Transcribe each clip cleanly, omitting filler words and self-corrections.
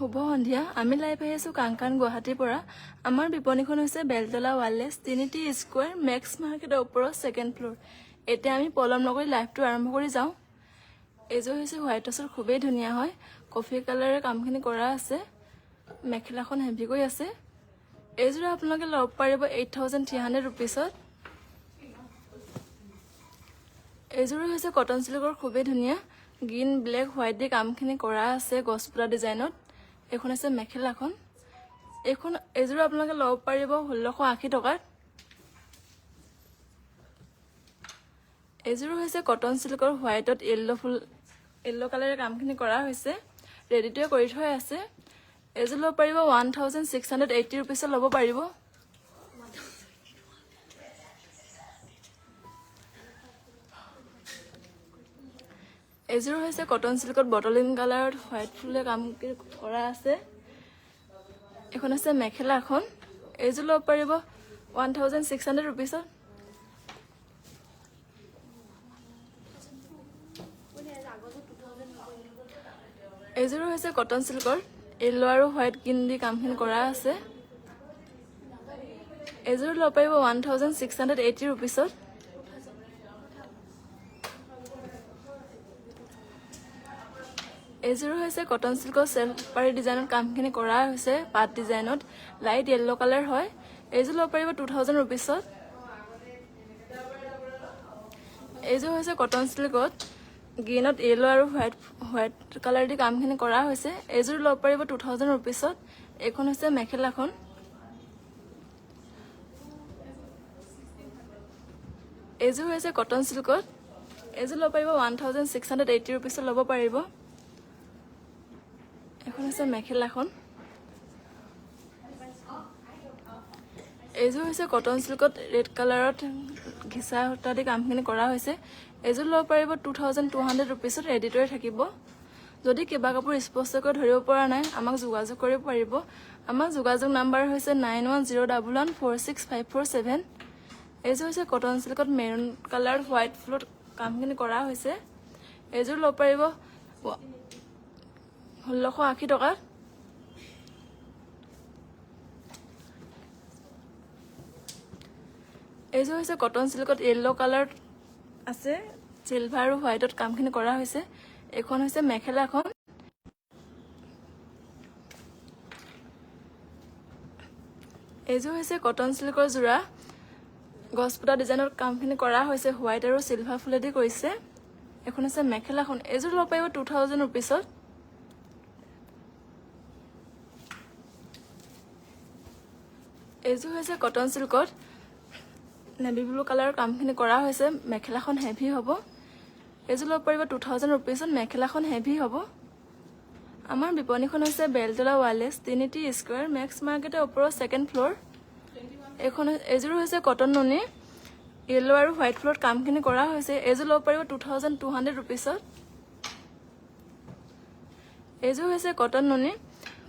শুভ সন্ধিয়া আমি লাইভ আহি আছোঁ কাংকান গুৱাহাটীৰ পৰা আমাৰ বিপণীখন হৈছে Beltola Wallace Trinity Square Max মাৰ্কেটৰ ওপৰত ছেকেণ্ড ফ্ল'ৰ এতিয়া আমি পলম নকৰি লাইভটো আৰম্ভ কৰি যাওঁ এইযোৰ হৈছে হোৱাইট টচৰ খুবেই ধুনীয়া হয় কফি কালাৰৰ কামখিনি কৰা আছে মেখেলাখন হেভিকৈ আছে এইযোৰ আপোনালোকে ল'ব পাৰিব 8300 ৰুপিছত এইযোৰ হৈছে কটন চিল্কৰ খুবেই ধুনীয়া গ্ৰীণ ব্লেক হোৱাইট দি কামখিনি কৰা আছে গছপুৰা ডিজাইনত এখন আছে মেখেলাখন এইযোৰ আপোনালোকে ল'ব পাৰিব 1680 টকাত এইযোৰ হৈছে কটন চিল্কৰ হোৱাইটত য়েল্লো কালাৰৰ কামখিনি কৰা হৈছে ৰেডিটোৱে কৰি থৈ আছে এইযোৰ ল'ব পাৰিব 1680 ৰুপিছত ল'ব পাৰিব এইযোৰ হৈছে কটন চিল্কত বটলিন কালাৰত হোৱাইট ফুলে কাম কৰা আছে এখন আছে মেখেলাখন এইযোৰ ল'ব পাৰিব 1600 ৰুপিছত এইযোৰ হৈছে কটন চিল্কৰ য়েল্লো আৰু হোৱাইট গ্ৰীণ দি কামখিনি কৰা আছে এইযোৰ ল'ব পাৰিব 1680 ৰুপিছত এইযোৰ হৈছে কটন চিল্কৰ চেল্ফ পাৰি ডিজাইনত কামখিনি কৰা হৈছে পাত ডিজাইনত লাইট য়েল্লো কালাৰ হয় এইযোৰ ল'ব পাৰিব 2000 ৰুপিছত এইযোৰ হৈছে কটন চিল্কত গ্ৰীণত য়েল্লো আৰু হোৱাইট কালাৰ দি কামখিনি কৰা হৈছে এইযোৰ ল'ব পাৰিব 2000 ৰুপিছত এইখন হৈছে মেখেলাখন এইযোৰ হৈছে কটন চিল্কত এইযোৰ ল'ব পাৰিব 1680 ৰুপিছত ল'ব পাৰিব এখন আছে মেখেলাখন এইযোৰ হৈছে কটন চিল্কত ৰেড কালাৰত ঘিচা সূতা দি কামখিনি কৰা হৈছে এইযোৰ ল'ব পাৰিব 2200 ৰুপিছত ৰেডিটোৱে থাকিব যদি কিবা কাপোৰ স্পষ্টকৈ ধৰিব পৰা নাই আমাক যোগাযোগ কৰিব পাৰিব আমাৰ যোগাযোগ নাম্বাৰ হৈছে 9101146547 এইযোৰ হৈছে কটন চিল্কত মেৰুন কালাৰ হোৱাইট ফুলত কামখিনি কৰা হৈছে এইযোৰ ল'ব পাৰিব 1680 টকাত এইযোৰ হৈছে কটন চিল্কত য়েল্লো কালাৰ আছে চিলভাৰ আৰু হোৱাইটত কামখিনি কৰা হৈছে এখন হৈছে মেখেলাখন এইযোৰ হৈছে কটন চিল্কৰ যোৰা গছপুতা ডিজাইনৰ কামখিনি কৰা হৈছে হোৱাইট আৰু চিলভাৰ ফুলেদি কৰিছে এখন হৈছে মেখেলাখন এইযোৰ ল'ব পাৰিব 2000 ৰুপিছত এইযোৰ হৈছে কটন চিল্কত নেভি ব্লু কালাৰৰ কামখিনি কৰা হৈছে মেখেলাখন হেভি হ'ব এইযোৰ ল'ব পাৰিব 2000 ৰুপিছত মেখেলাখন হেভি হ'ব আমাৰ বিপণীখন হৈছে Beltola Wallace Trinity Square Max মাৰ্কেটৰ ওপৰত ছেকেণ্ড ফ্ল'ৰ এইযোৰ হৈছে কটন নুনি য়েল্লো আৰু হোৱাইট ফুলত কামখিনি কৰা হৈছে এইযোৰ ল'ব পাৰিব 2200 ৰুপিছত এইযোৰ হৈছে কটন নুনি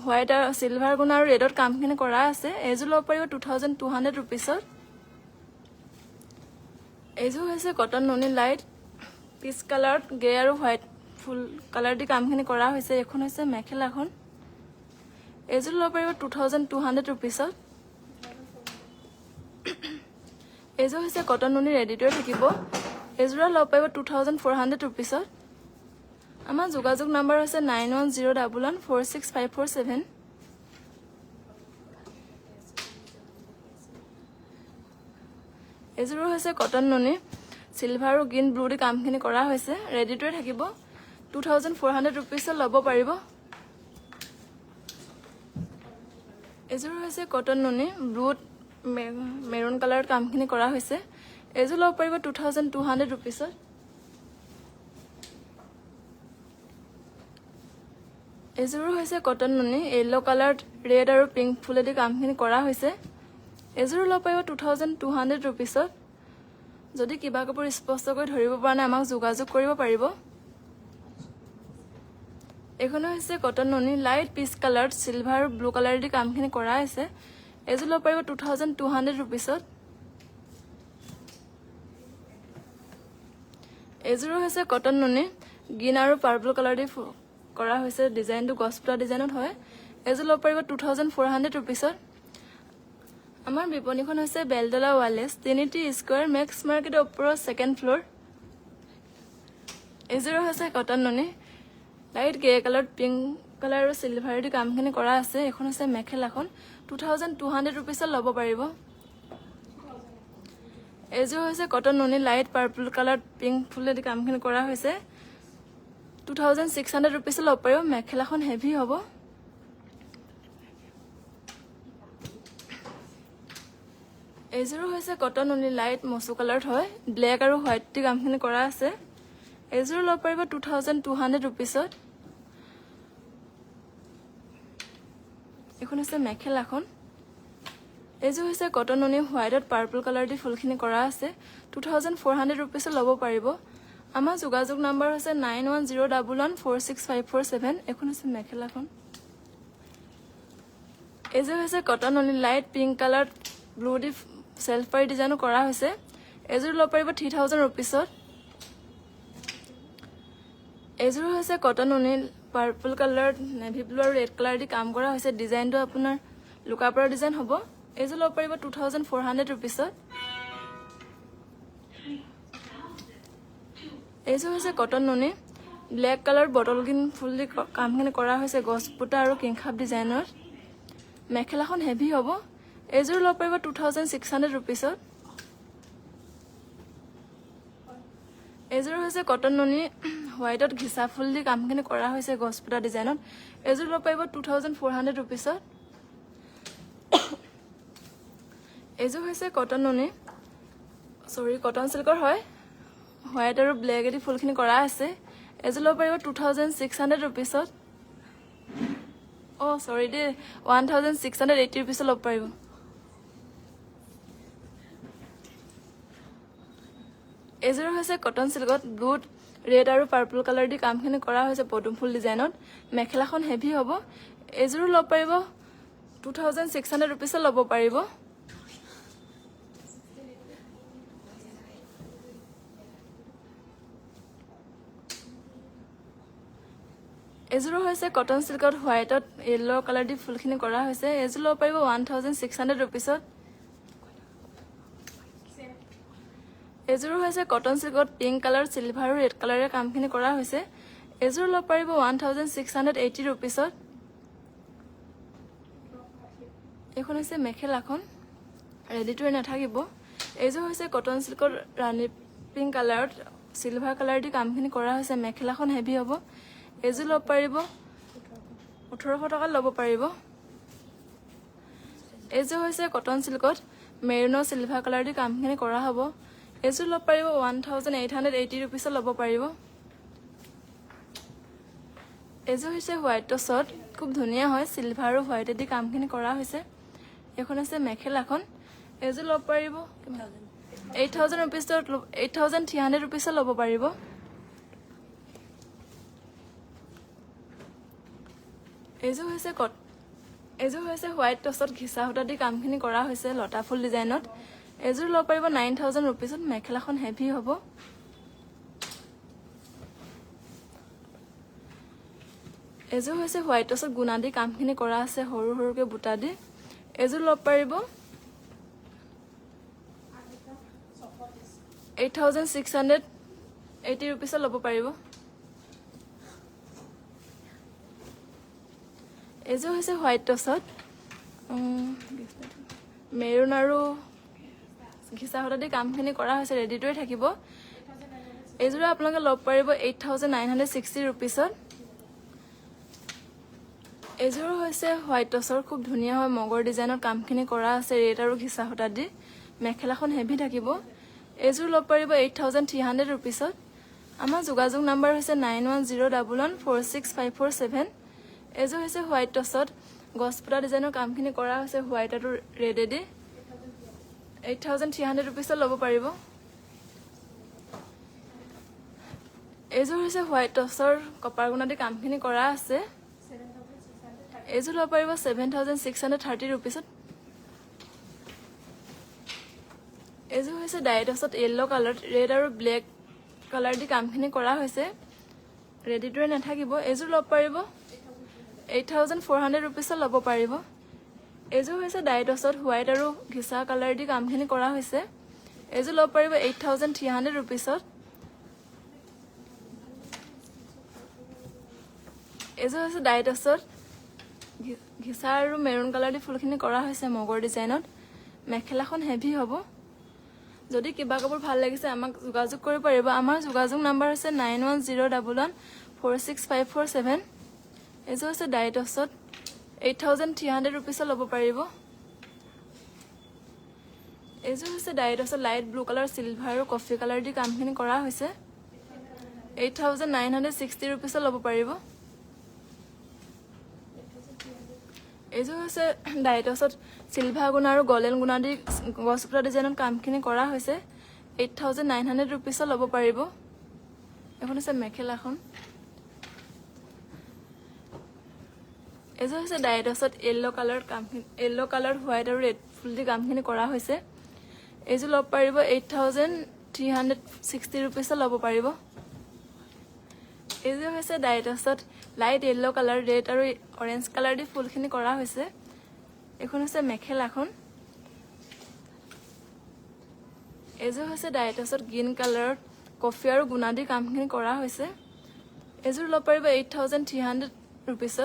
হোৱাইট আৰু চিলভাৰ গুণ আৰু ৰেডত কামখিনি কৰা আছে এইযোৰ ল'ব পাৰিব 2200 ৰুপিছত এইযোৰ হৈছে কটন নুনি লাইট পিচ কালাৰত গ্ৰে আৰু হোৱাইট ফুল কালাৰ দি কামখিনি কৰা হৈছে এখন হৈছে মেখেলাখন এইযোৰ ল'ব পাৰিব 2200 ৰুপিছত এইযোৰ হৈছে কটন নুনি ৰেডিটোৱে থাকিব এইযোৰ ল'ব পাৰিব 2400 ৰুপিছত আমাৰ যোগাযোগ নাম্বাৰ হৈছে 9101146547 এইযোৰ হৈছে কটন নুনি চিলভাৰ আৰু গ্ৰীণ ব্লু দি কামখিনি কৰা হৈছে ৰেডিটোৱে থাকিব 2400 ৰুপিছত ল'ব পাৰিব এইযোৰ হৈছে কটন নুনি ব্লুত মেৰুন কালাৰত কামখিনি কৰা হৈছে এইযোৰ ল'ব পাৰিব 2200 ৰুপিছত এইযোৰ হৈছে কটন নুনি য়েল্লো কালাৰত ৰেড আৰু পিংক ফুলেদি কামখিনি কৰা হৈছে এইযোৰ ল'ব পাৰিব 2200 ৰুপিছত যদি কিবা কাপোৰ স্পষ্টকৈ ধৰিব পৰা নাই আমাক যোগাযোগ কৰিব পাৰিব এখন হৈছে কটন নুনি লাইট পিচ কালাৰত চিলভাৰ আৰু ব্লু কালাৰ দি কামখিনি কৰা হৈছে এইযোৰ ল'ব পাৰিব 2200 ৰুপিছত এইযোৰ হৈছে কটন নুনি গ্ৰীণ আৰু পাৰ্পল কালাৰ দি কৰা হৈছে ডিজাইনটো গছপুৰা ডিজাইনত হয় এইযোৰ ল'ব পাৰিব 2400 ৰুপিছত। আমাৰ বিপণীখন হৈছে Beltola Wallace, Trinity Square, Max মাৰ্কেটৰ ওপৰত 2nd ফ্ল'ৰ। এইযোৰ হৈছে কটন নুনি, লাইট গ্ৰে কালাৰত পিংক কালাৰ আৰু চিলভাৰ দি কামখিনি কৰা আছে। এখন হৈছে মেখেলাখন, 2200 ৰুপিছত ল'ব পাৰিব। এইযোৰ হৈছে কটন নুনি, লাইট পাৰ্পল কালাৰত পিংক ফুলেদি কামখিনি কৰা হৈছে, 2600 ৰুপিছত ল'ব পাৰিব। মেখেলাখন হেভি হ'ব। এইযোৰো হৈছে কটন নুনি, লাইট মচু কালাৰত হয়, ব্লেক আৰু হোৱাইট দি কামখিনি কৰা আছে। এইযোৰ ল'ব পাৰিব 2200 ৰুপিছত। এইখন হৈছে মেখেলাখন। এইযোৰ হৈছে কটন নুনি, হোৱাইটত পাৰ্পল কালাৰ দি ফুলখিনি কৰা আছে, 2400 ৰুপিছত ল'ব পাৰিব। আমাৰ যোগাযোগ নম্বৰ হৈছে 9101146547। এইখন হৈছে মেখেলাখন। এইযোৰ হৈছে কটন নুনি, লাইট পিংক কালাৰত ব্লু দি চেল্ফ পাৰি ডিজাইনো কৰা হৈছে। এইযোৰ ল'ব পাৰিব 3000 ৰুপিছত। এইযোৰ হৈছে কটন নুনি, পাৰ্পল কালাৰত নেভি ব্লু আৰু ৰেড কালাৰ দি কাম কৰা হৈছে। ডিজাইনটো আপোনাৰ লুকা পৰা ডিজাইন হ'ব। এইযোৰ ল'ব পাৰিব 2400 ৰুপিছত। এইযোৰ হৈছে কটন নুনি, ব্লেক কালাৰ বটল গ্ৰীণ ফুল দি কামখিনি কৰা হৈছে, গছ বুটা আৰু কিংখাপ ডিজাইনৰ। মেখেলাখন হেভি হ'ব। এইযোৰ ল'ব পাৰিব 2600 ৰুপিছত। এইযোৰ হৈছে কটন নুনি, হোৱাইটত ঘিচা ফুল দি কামখিনি কৰা হৈছে, গছ বুটা ডিজাইনত। এইযোৰ ল'ব পাৰিব 2400 ৰুপিছত। এইযোৰ হৈছে কটন নুনি, কটন চিল্কৰ হয়, হোৱাইট আৰু ব্লেক এদি ফুলখিনি কৰা আছে। এইযোৰ ল'ব পাৰিব 2600 ৰুপিছত। 1680 ৰুপিছত ল'ব পাৰিব। এইযোৰ হৈছে কটন চিল্কত ব্লু, ৰেড আৰু পাৰ্পল কালাৰ দি কামখিনি কৰা হৈছে, পদুম ফুল ডিজাইনত। মেখেলাখন হেভি হ'ব। এইযোৰো ল'ব পাৰিব 2600 ৰুপিছত ল'ব পাৰিব। এইযোৰো হৈছে কটন চিল্কত হোৱাইটত য়েল্লো কালাৰ দি ফুলখিনি কৰা হৈছে। এইযোৰ ল'ব পাৰিব 1600 ৰুপিছত। এইযোৰো হৈছে কটন চিল্কত পিংক কালাৰ, চিলভাৰ আৰু ৰেড কালাৰে কামখিনি কৰা হৈছে। এইযোৰ ল'ব পাৰিব 1680 ৰুপিছত। এইখন হৈছে মেখেলাখন, ৰেডি টু নাথাকিব। এইযোৰ হৈছে কটন চিল্কত ৰাণী পিংক কালাৰত চিলভাৰ কালাৰ দি কামখিনি কৰা হৈছে। মেখেলাখন হেভি হ'ব। এইযোৰ ল'ব পাৰিব 1800 টকাত ল'ব পাৰিব। এইযোৰ হৈছে কটন চিল্কত মেৰুনৰ চিলভাৰ কালাৰ দি কামখিনি কৰা হ'ব। এইযোৰ ল'ব পাৰিব 1880 ৰুপিছত ল'ব পাৰিব। এইযোৰ হৈছে হোৱাইট টচত, খুব ধুনীয়া হয়, চিলভাৰ আৰু হোৱাইটেদি কামখিনি কৰা হৈছে। এইখন হৈছে মেখেলাখন। এইযোৰ ল'ব পাৰিব 8300 ৰুপিছত ল'ব পাৰিব। এইযোৰ হৈছে হোৱাইট টচত ঘিচা সূতা দি কামখিনি কৰা হৈছে, লতা ফুল ডিজাইনত। এইযোৰ ল'ব পাৰিব 9000 ৰুপিছত। মেখেলাখন হেভি হ'ব। এইযোৰ হৈছে হোৱাইট টচত গুণা দি কামখিনি কৰা আছে, সৰু সৰুকৈ বুটা দি। এইযোৰ ল'ব পাৰিব 8680 ৰুপিছত ল'ব পাৰিব। এইযোৰ হৈছে হোৱাইট টচত মেৰুন আৰু ঘিচা সূতা দি কামখিনি কৰা হৈছে, ৰেডি টুৱে থাকিব। এইযোৰে আপোনালোকে ল'ব পাৰিব 8960 ৰুপিছত। এইযোৰ হৈছে হোৱাইট টচৰ, খুব ধুনীয়া হয়, মগৰ ডিজাইনত কামখিনি কৰা আছে, ৰেড আৰু ঘিচা সূতা দি। মেখেলাখন হেভি থাকিব। এইযোৰ ল'ব পাৰিব 8300 ৰুপিছত। আমাৰ যোগাযোগ নম্বৰ হৈছে 9101146547। এইযোৰ হৈছে হোৱাইট টচত গছ পুতা ডিজাইনৰ কামখিনি কৰা হৈছে, হোৱাইট আৰু ৰেডেদি। 8300 ৰুপিছত ল'ব পাৰিব। এইযোৰ হৈছে হোৱাইট টচৰ কপাৰ গুণা দি কামখিনি কৰা আছে। এইযোৰ ল'ব পাৰিব 7630 ৰুপিছত। এইযোৰ হৈছে ডাই টচত য়েল্লো কালাৰ, ৰেড আৰু ব্লেক কালাৰ দি কামখিনি কৰা হৈছে, ৰেডি টুৱে নাথাকিব। এইযোৰ ল'ব পাৰিব 8,400 rupees ল'ব পাৰিব এজো হৈছে ডাইটছত হোৱাইট আৰু ঘিচা কালাৰ দি কামখিনি কৰা হৈছে এজো ল'ব পাৰিব 8,300 rupees এজো হৈছে ডাইটছত ঘিচা আৰু মেৰুন কালাৰ দি ফুলখিনি কৰা হৈছে মগৰ ডিজাইনত মেখেলাখন হেভি হ'ব যদি কিবা কাপোৰ ভাল লাগিছে আমাক যোগাযোগ কৰিব পাৰিব আমাৰ যোগাযোগ নম্বৰ হৈছে 9101146547 এজো হৈছে ডাইটছত 8,300 rupees ল'ব পাৰিব এজো হৈছে ডাইটছত লাইট ব্লু কালাৰ সিলভাৰ আৰু কফি কালাৰ দি কামখিনি কৰা হৈছে 8,960 rupees ল'ব পাৰিব এজো হৈছে ডাইটছত সিলভাৰ গুণা আৰু গল্ডেন গুণা দি গছপুৰা ডিজাইনত কামখিনি কৰা হৈছে 8,900 rupees ল'ব পাৰিব এখন হৈছে মেখেলাখন এজো হৈছে ডাইটছত yellow কালাৰ হোৱাইট আৰু ৰেড ফুল দি কামখিনি কৰা হৈছে এজো ল'ব পাৰিব 8,360 rupees ল'ব পাৰিব এজো হৈছে ডাইটছত লাইট yellow কালাৰ ৰেড আৰু অৰেঞ্জ কালাৰ দি ফুলখিনি কৰা হৈছে এখন হৈছে মেখেলাখন এজো হৈছে ডাইটছত গ্ৰীণ কালাৰ কফি আৰু গুণা দি কামখিনি কৰা হৈছে এজো ল'ব পাৰিব 8,300 rupees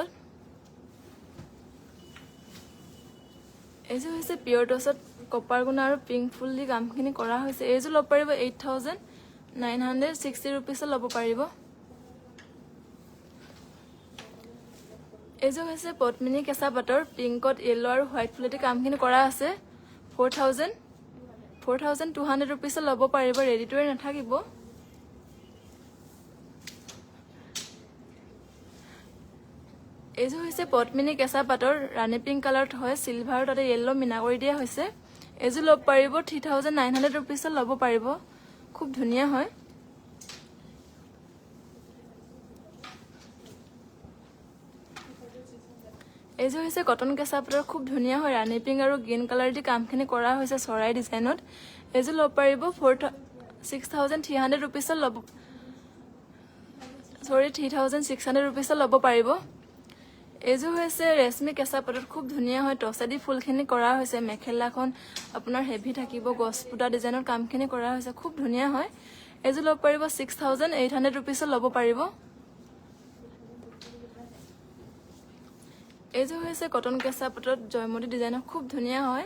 এজো হৈছে পিয়ৰ টছত কপাৰ গুণা আৰু পিংক ফুল দি কামখিনি কৰা হৈছে এজো ল'ব পাৰিব 8,960 rupees ল'ব পাৰিব এজো হৈছে পদ্মিনী কেঁচা পাটৰ পিংকত yellow আৰু হোৱাইট ফুলেদি কামখিনি কৰা আছে 4,200 rupees ল'ব পাৰিব ৰেডি টু ৱেৰ নাথাকিব এজো হৈছে পদ্মিনী কেঁচা পাটৰ ৰাণী পিংক কালাৰত হয় সিলভাৰ তাতে yellow মিনা কৰি দিয়া হৈছে এজো ল'ব পাৰিব 3,900 rupees ল'ব পাৰিব খুব ধুনীয়া হয় এজো হৈছে কটন কেঁচা পাটৰ খুব ধুনীয়া হয় ৰাণী পিংক আৰু গ্ৰীণ কালাৰ দি কামখিনি কৰা হৈছে চৰাই ডিজাইনত এজো ল'ব পাৰিব 6,300 rupees ল'ব 3,600 rupees ল'ব পাৰিব এজো হৈছে ৰেশমি কেঁচা পাটৰ খুব ধুনীয়া হয় টছেদি ফুলখিনি কৰা হৈছে মেখেলাখন আপোনাৰ হেভি থাকিব গছপুটা ডিজাইনৰ কামখিনি কৰা হৈছে খুব ধুনীয়া হয় এজো ল'ব পাৰিব 6,800 rupees ল'ব পাৰিব এজো হৈছে কটন কেঁচা পাটৰ জয়মতী ডিজাইনৰ খুব ধুনীয়া হয়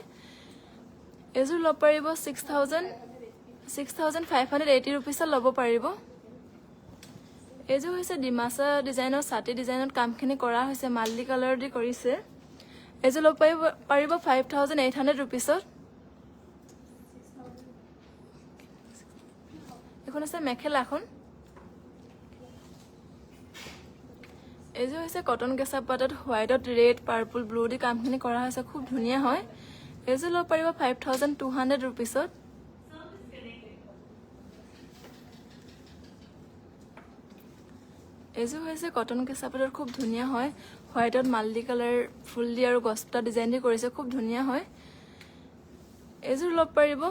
এজো ল'ব পাৰিব 6,580 rupees ল'ব পাৰিব এজো হৈছে ডিমাছা ডিজাইনৰ ছাতি ডিজাইনত কামখিনি কৰা হৈছে মাল্টি কালাৰ দি কৰিছে এজো ল'ব পাৰিব 5,800 rupees এখন আছে মেখেলাখন এজো হৈছে কটন কেঁচা পাটত হোৱাইটত ৰেড পাৰ্পল ব্লু দি কামখিনি কৰা হৈছে খুব ধুনীয়া হয় এজো ল'ব পাৰিব 5,200 rupees এজো হৈছে কটন কেঁচা পাটৰ খুব ধুনীয়া হয় হোৱাইটত মাল্টি কালাৰ ফুল দি আৰু গছপুটা ডিজাইন দি কৰিছে খুব ধুনীয়া হয় এজো ল'ব পাৰিব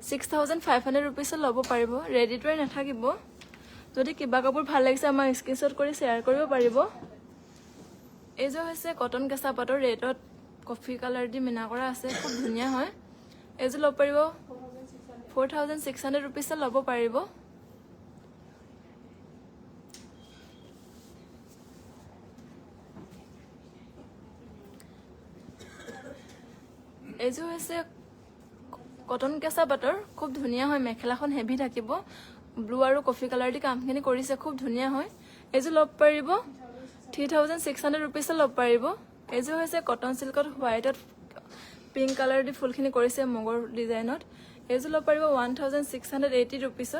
6,500 rupees ল'ব পাৰিব ৰেডি টু ৱেৰ নাথাকিব যদি কিবা কাপোৰ ভাল লাগিছে আমাৰ স্ক্ৰীনশ্বট কৰি শ্বেয়াৰ কৰিব পাৰিব এজো হৈছে কটন কেঁচা পাটৰ ৰেডত কফি কালাৰ দি মিনা কৰা আছে খুব ধুনীয়া হয় এজো ল'ব পাৰিব 4,600 rupees ল'ব পাৰিব এজো হৈছে কটন কেঁচা পাটৰ খুব ধুনীয়া হয় মেখেলাখন হেভি থাকিব ব্লু আৰু কফি কালাৰ দি কামখিনি কৰিছে খুব ধুনীয়া হয় এজো ল'ব পাৰিব 3,600 rupees ল'ব পাৰিব এজো হৈছে কটন সিল্কত হোৱাইটত পিংক কালাৰ দি ফুলখিনি কৰিছে মগৰ ডিজাইনত এজো ল'ব পাৰিব 1,680 rupees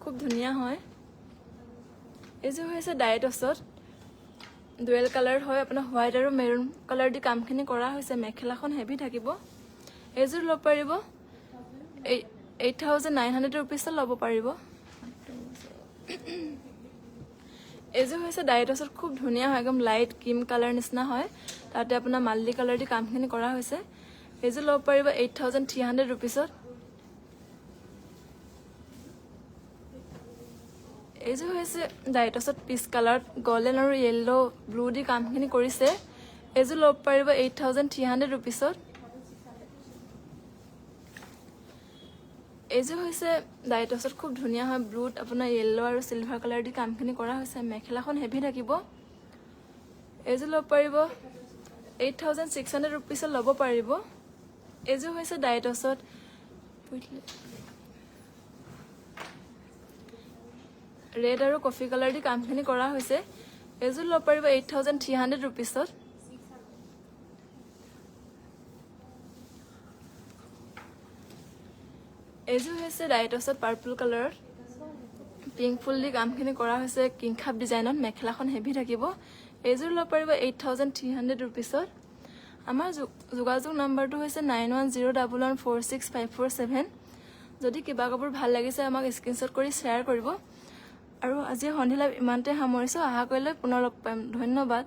খুব ধুনীয়া হয় এজো হৈছে ডাইটছত ডুৱেল কালাৰ হয় আপোনাৰ হোৱাইট আৰু মেৰুন কালাৰ দি কামখিনি কৰা হৈছে মেখেলাখন হেভি থাকিব এজো ল'ব পাৰিব 8,900 rupees ল'ব পাৰিব এজো হৈছে ডাইটছত খুব ধুনীয়া হয় একদম লাইট ক্ৰীম কালাৰ নিচিনা হয় তাতে আপোনাৰ মাল্টি কালাৰ দি কামখিনি কৰা হৈছে এজো ল'ব পাৰিব 8,300 rupees এইযোৰ হৈছে ডাইটছত পিচ কালাৰত গল্ডেন আৰু য়েল্লো ব্লু দি কামখিনি কৰিছে। এইযোৰ ল'ব পাৰিব 8,300 ৰুপিছত। এইযোৰ হৈছে ডাইটছত খুব ধুনীয়া হয়, ব্লুত আপোনাৰ য়েল্লো আৰু চিলভাৰ কালাৰ দি কামখিনি কৰা হৈছে। মেখেলাখন হেভি থাকিব। এইযোৰ ল'ব পাৰিব 8,600 ৰুপিছত ল'ব পাৰিব। এইযোৰ হৈছে ডাইটছত ৰেড আৰু কফি কালাৰ দি কামখিনি কৰা হৈছে। এইযোৰ ল'ব পাৰিব 8,300 ৰুপিছত। এইযোৰ হৈছে ডাইটছত পাৰ্পল কালাৰত পিংক ফুল দি কামখিনি কৰা হৈছে কিংখাপ ডিজাইনত। মেখেলাখন হেভি থাকিব। এইযোৰ ল'ব পাৰিব 8,300 ৰুপিছত। আমাৰ যোগাযোগ নম্বৰটো হৈছে 9101146547। যদি কিবা কাপোৰ ভাল লাগিছে আমাক স্ক্ৰীনশ্বট কৰি শ্বেয়াৰ কৰিব। আৰু আজি সন্ধিয়া ইমানতে সামৰিছোঁ। আশা কৰিলে পুনৰ লগ পাম। ধন্যবাদ।